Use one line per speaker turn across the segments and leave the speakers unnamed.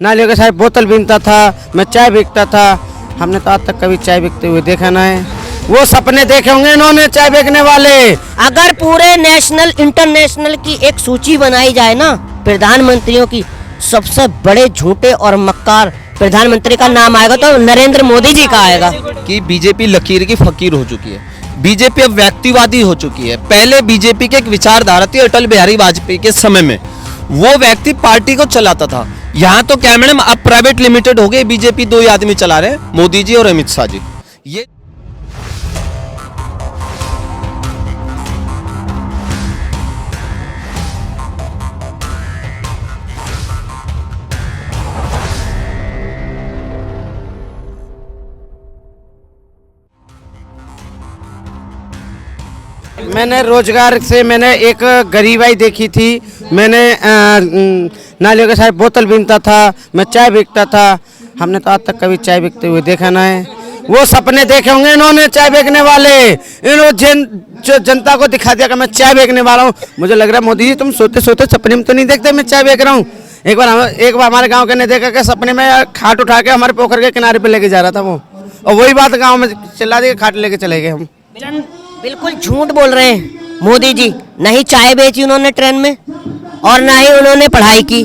नालियों के साथ बोतल बीनता था, मैं चाय बेचता था। हमने तो आज तक कभी चाय बेचते हुए देखा ना है। वो सपने देखे होंगे इन्होंने चाय बेचने वाले।
अगर पूरे नेशनल इंटरनेशनल की एक सूची बनाई जाए ना प्रधानमंत्रियों की, सबसे बड़े झूठे और मक्कार प्रधानमंत्री का नाम आएगा तो नरेंद्र मोदी जी का आएगा।
कि बीजेपी लकीर की फकीर हो चुकी है, बीजेपी अब व्यक्तिवादी हो चुकी है। पहले बीजेपी की एक विचारधारा थी अटल बिहारी वाजपेयी के समय में, वो व्यक्ति पार्टी को चलाता था। यहाँ तो क्या मैडम अब प्राइवेट लिमिटेड हो गई, बीजेपी दो ही आदमी चला रहे हैं, मोदी जी और अमित शाह जी। ये
मैंने रोजगार से मैंने एक गरीबाई देखी थी। मैंने नालियों के साथ बोतल बीनता था, मैं चाय बेचता था। हमने तो आज तक कभी चाय बेचते हुए देखा ना है। वो सपने देखे होंगे इन्होंने चाय बेचने वाले। इन्होंने जनता को दिखा दिया कि मैं चाय बेचने वाला हूँ। मुझे लग रहा है मोदी जी तुम सोते सोते सपने में तो नहीं देखते मैं चाय बेच रहा हूँ। एक बार हमारे गाँव के ने देखा कि सपने में खाट उठा के हमारे पोखर के किनारे पे लेके जा रहा था वो, और वही बात गाँव में चिल्ला दी खाट लेके चले गए हम।
बिल्कुल झूठ बोल रहे हैं मोदी जी। नहीं चाय बेची उन्होंने ट्रेन में और ना ही उन्होंने पढ़ाई की।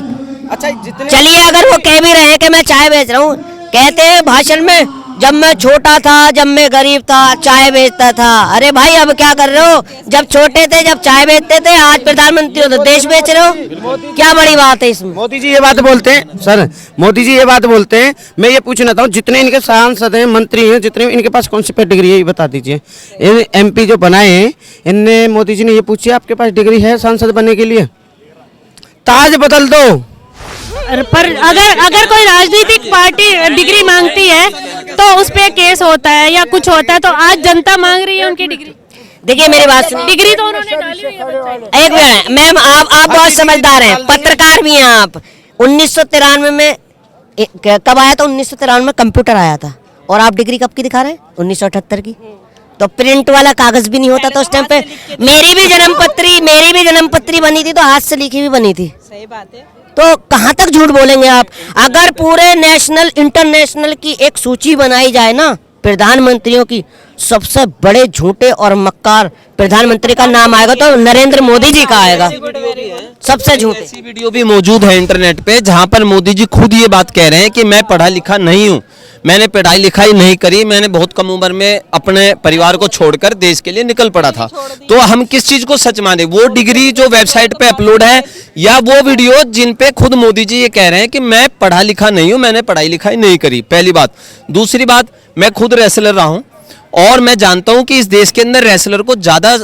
अच्छा जितने
चलिए अगर वो कह भी रहे हैं कि मैं चाय बेच रहा हूँ, कहते हैं भाषण में जब मैं छोटा था, जब मैं गरीब था, चाय बेचता था। अरे भाई अब क्या कर रहे हो? जब छोटे थे जब चाय बेचते थे, आज प्रधानमंत्री हो तो देश बेच रहे हो। क्या बड़ी बात है इसमें?
मोदी जी ये बात बोलते हैं सर, मोदी जी ये बात बोलते हैं। मैं ये पूछना चाहता हूँ जितने इनके सांसद हैं, मंत्री हैं, जितने इनके पास कौन सी डिग्री है ये बता दीजिए। इन एमपी जो बनाए हैं इनने, मोदी जी ने ये पूछी आपके पास डिग्री है सांसद बनने के लिए? ताज बदल दो।
पर अगर कोई राजनीतिक पार्टी डिग्री मांगती है तो उस पे केस होता है या कुछ होता है, तो आज जनता मांग रही है उनकी डिग्री।
देखिए मेरी बात सुनिए।
डिग्री तो उन्होंने डाली हुई है बच्चे को।
एक मिनट मैम, आप बहुत समझदार हैं, पत्रकार भी हैं आप। 1993 में कब आया था? 1993 में कंप्यूटर आया था। और आप डिग्री कब की दिखा रहे हैं? 1978 की। तो प्रिंट वाला कागज भी नहीं होता था उस टाइम पे। मेरी भी जन्म पत्री बनी थी तो हाथ से लिखी हुई बनी थी।
सही बात है।
तो कहाँ तक झूठ बोलेंगे आप? अगर पूरे नेशनल इंटरनेशनल की एक सूची बनाई जाए ना प्रधानमंत्रियों की, सबसे बड़े झूठे और मक्कार प्रधानमंत्री का नाम आएगा तो नरेंद्र मोदी जी का आएगा। सबसे झूठे।
ऐसी वीडियो भी मौजूद है इंटरनेट पे जहां पर मोदी जी खुद ये बात कह रहे हैं कि मैं पढ़ा लिखा नहीं हूं, मैंने पढ़ाई लिखाई नहीं करी, मैंने बहुत कम उम्र में अपने परिवार को छोड़कर देश के लिए निकल पड़ा था। तो हम किस चीज को सच माने? वो डिग्री जो वेबसाइट पे अपलोड है या वो वीडियो जिन पे खुद मोदी जी ये कह रहे हैं कि मैं पढ़ा लिखा नहीं हूं, मैंने पढ़ाई लिखाई नहीं करी? पहली बात। दूसरी बात, मैं खुद रेसलर रहा हूं और मैं जानता हूं कि इस देश के अंदर रेसलर को ज्यादा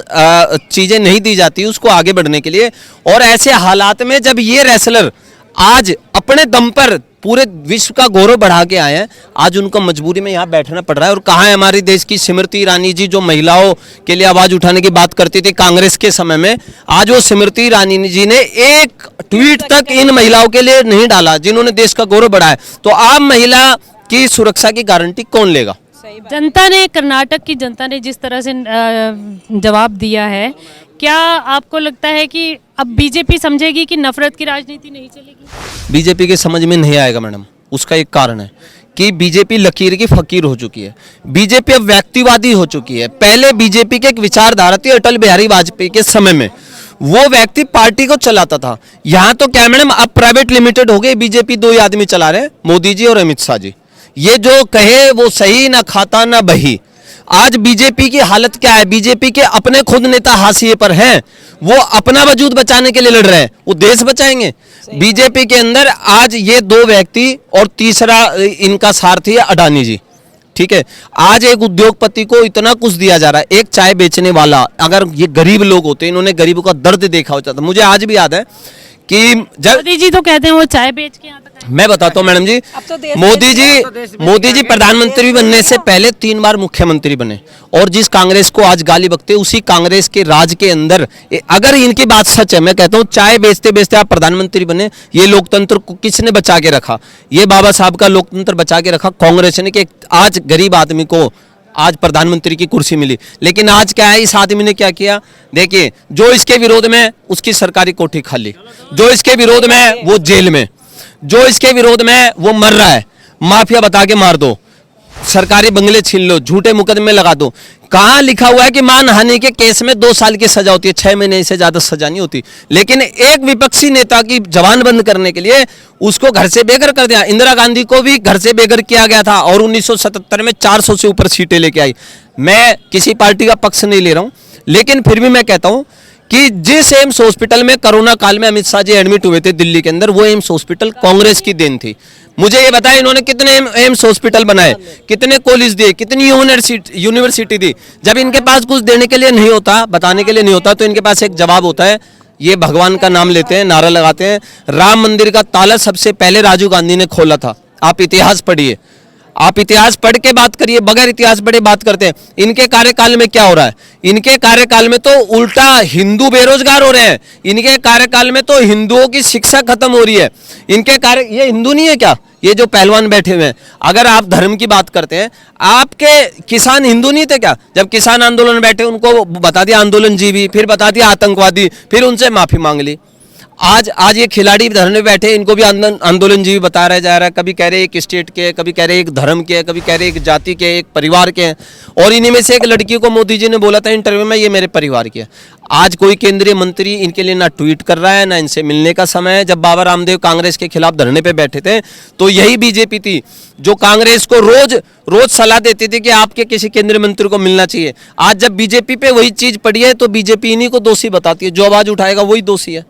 चीजें नहीं दी जाती उसको आगे बढ़ने के लिए। और ऐसे हालात में जब ये रेसलर आज अपने दम पर पूरे विश्व का गौरव बढ़ा के आए हैं, आज उनको मजबूरी में यहाँ बैठना पड़ रहा है। और कहाँ है हमारी देश की स्मृति ईरानी जी जो महिलाओं के लिए आवाज उठाने की बात करती थी कांग्रेस के समय में? आज वो स्मृति ईरानी जी ने एक ट्वीट तक इन महिलाओं के लिए नहीं डाला जिन्होंने देश का गौरव बढ़ाया। तो आम महिला की सुरक्षा की गारंटी कौन लेगा?
जनता ने, कर्नाटक की जनता ने जिस तरह से जवाब दिया है, क्या आपको लगता है कि अब बीजेपी समझेगी कि नफरत की राजनीति नहीं चलेगी?
बीजेपी के समझ में नहीं आएगा मैडम। उसका एक कारण है कि बीजेपी लकीर की फकीर हो चुकी है, बीजेपी अब व्यक्तिवादी हो चुकी है। पहले बीजेपी की एक विचारधारा थी अटल बिहारी वाजपेयी के समय में, वो व्यक्ति पार्टी को चलाता था। यहाँ तो क्या मैडम अब प्राइवेट लिमिटेड हो गई, बीजेपी दो ही आदमी चला रहे हैं, मोदी जी और अमित शाह जी। ये जो कहे वो सही, ना खाता ना बही। आज बीजेपी की हालत क्या है? बीजेपी के अपने खुद नेता हाशिए पर हैं, वो अपना वजूद बचाने के लिए लड़ रहे हैं, वो देश बचाएंगे? बीजेपी के अंदर आज ये दो व्यक्ति और तीसरा इनका सारथी है अडानी जी, ठीक है। आज एक उद्योगपति को इतना कुछ दिया जा रहा है, एक चाय बेचने वाला, अगर ये गरीब लोग होते, इन्होंने गरीबों का दर्द देखा होता था। मुझे आज भी याद है कि जब
मोदी जी तो कहते हैं वो चाय बेच के यहाँ तक आए।
मैं बताता हूँ मैडम जी, मोदी जी प्रधानमंत्री बनने से पहले 3 बार मुख्यमंत्री बने, और जिस कांग्रेस को आज गाली बकते उसी कांग्रेस के राज के अंदर अगर इनकी बात सच है, मैं कहता हूँ चाय बेचते बेचते आप प्रधानमंत्री बने। ये लोकतंत्र को किसने बचा के रखा? ये बाबा साहब का लोकतंत्र बचा के रखा कांग्रेस ने, कि आज गरीब आदमी को आज प्रधानमंत्री की कुर्सी मिली। लेकिन आज क्या है, इस आदमी ने क्या किया? देखिए, जो इसके विरोध में उसकी सरकारी कोठी खाली, जो इसके विरोध में वो जेल में, जो इसके विरोध में वो मर रहा है, माफिया बता के मार दो, सरकारी बंगले छीन लो, झूठे मुकदमे लगा दो। कहाँ लिखा हुआ है कि मानहानि के केस में 2 साल की सजा होती है, 6 महीने से ज्यादा सजा नहीं होती। लेकिन एक विपक्षी नेता की जबान बंद करने के लिए उसको घर से बेघर कर दिया। इंदिरा गांधी को भी घर से बेघर किया गया था और 1977 में 400 से ऊपर सीटें लेके आई। मैं किसी पार्टी का पक्ष नहीं ले रहा हूं, लेकिन फिर भी मैं कहता हूं कि जिस एम्स हॉस्पिटल में कोरोना काल में अमित शाह जी एडमिट हुए थे दिल्ली के अंदर, वो एम्स हॉस्पिटल कांग्रेस की देन थी। मुझे ये बताया इन्होंने कितने एम्स हॉस्पिटल बनाए, कितने कॉलेज दिए, कितनी यूनिवर्सिटी दी। जब इनके पास कुछ देने के लिए नहीं होता, बताने के लिए नहीं होता, तो इनके पास एक जवाब होता है, ये भगवान का नाम लेते हैं, नारा लगाते हैं। राम मंदिर का ताला सबसे पहले राजीव गांधी ने खोला था। आप इतिहास पढ़िए, आप इतिहास पढ़ के बात करिए, बगैर इतिहास पढ़े बात करते हैं। इनके कार्यकाल में क्या हो रहा है? इनके कार्यकाल में तो उल्टा हिंदू बेरोजगार हो रहे हैं। इनके कार्यकाल में तो हिंदुओं की शिक्षा खत्म हो रही है। इनके कार्य, ये हिंदू नहीं है क्या? ये जो पहलवान बैठे हुए हैं, अगर आप धर्म की बात करते हैं, आपके किसान हिंदू नहीं थे क्या? जब किसान आंदोलन में बैठे उनको बता दिया आंदोलनजीवी, फिर बता दिया आतंकवादी, फिर उनसे माफी मांग ली। आज ये खिलाड़ी धरने बैठे, इनको भी आंदोलनजीवी बता रहा जा रहा है। कभी कह रहे एक स्टेट के, कभी कह रहे एक धर्म के, कभी कह रहे एक जाति के, एक परिवार के हैं। और इन्हीं में से एक लड़की को मोदी जी ने बोला था इंटरव्यू में, ये मेरे परिवार की है। आज कोई केंद्रीय मंत्री इनके लिए ना ट्वीट कर रहा है, ना इनसे मिलने का समय है। जब बाबा रामदेव कांग्रेस के खिलाफ धरने पे बैठे थे, तो यही बीजेपी थी जो कांग्रेस को रोज सलाह देती थी कि आपके किसी केंद्रीय मंत्री को मिलना चाहिए। आज जब बीजेपी पे वही चीज पड़ी है, तो बीजेपी इन्हीं को दोषी बताती है। जो आवाज उठाएगा वही दोषी है।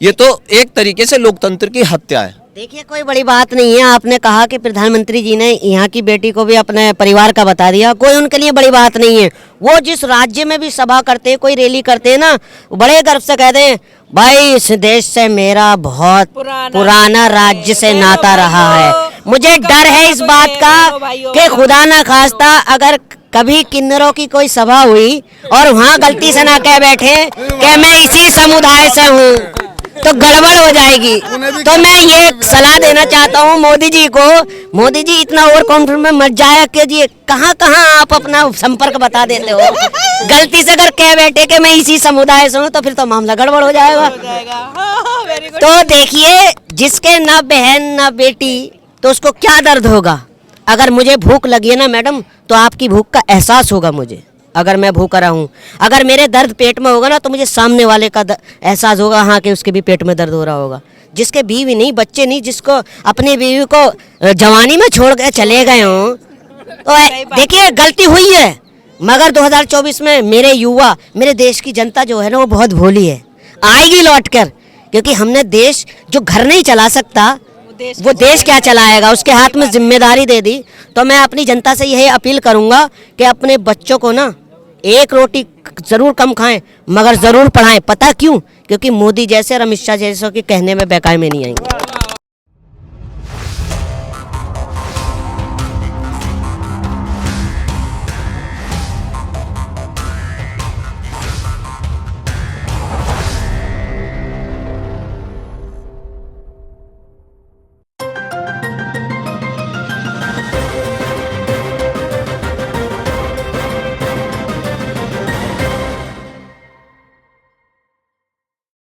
ये तो एक तरीके से लोकतंत्र की हत्या है।
देखिए, कोई बड़ी बात नहीं है। आपने कहा कि प्रधानमंत्री जी ने यहाँ की बेटी को भी अपने परिवार का बता दिया, कोई उनके लिए बड़ी बात नहीं है। वो जिस राज्य में भी सभा करते हैं, कोई रैली करते हैं ना, बड़े गर्व से कहते हैं, भाई इस देश से मेरा बहुत पुराना राज्य से नाता रहा है। मुझे डर है इस बात का कि खुदा ना खास्ता अगर कभी किन्नरों की कोई सभा हुई और वहाँ गलती से ना कह बैठे कि मैं इसी समुदाय से हूँ, तो गड़बड़ हो जाएगी। तो मैं ये सलाह देना चाहता हूँ मोदी जी को, मोदी जी इतना ओवर कॉन्फिडेंस में मत जाया कीजिए। कहाँ आप अपना संपर्क बता देते हो। गलती से अगर कह बैठे कि मैं इसी समुदाय से हूँ, तो फिर तो मामला गड़बड़ हो जाएगा। तो देखिए, जिसके ना बहन ना बेटी, तो उसको क्या दर्द होगा। अगर मुझे भूख लगी है ना मैडम, तो आपकी भूख का एहसास होगा मुझे। अगर मैं भूखा रहा हूँ, अगर मेरे दर्द पेट में होगा ना, तो मुझे सामने वाले का एहसास होगा, हाँ कि उसके भी पेट में दर्द हो रहा होगा। जिसके बीवी नहीं, बच्चे नहीं, जिसको अपनी बीवी को जवानी में छोड़ के चले गए हों, तो देखिए गलती हुई है। मगर 2024 में मेरे युवा, मेरे देश की जनता जो है ना, वो बहुत भोली है, आएगी लौट कर। क्योंकि हमने देश जो घर नहीं चला सकता, वो देश क्या चलाएगा। उसके हाथ में जिम्मेदारी दे दी। तो मैं अपनी जनता से यही अपील करूंगा कि अपने बच्चों को ना एक रोटी जरूर कम खाएं, मगर जरूर पढ़ाएं। पता क्यों? क्योंकि मोदी जैसे और अमित शाह जैसे के कहने में बेकायदे में नहीं आएंगे।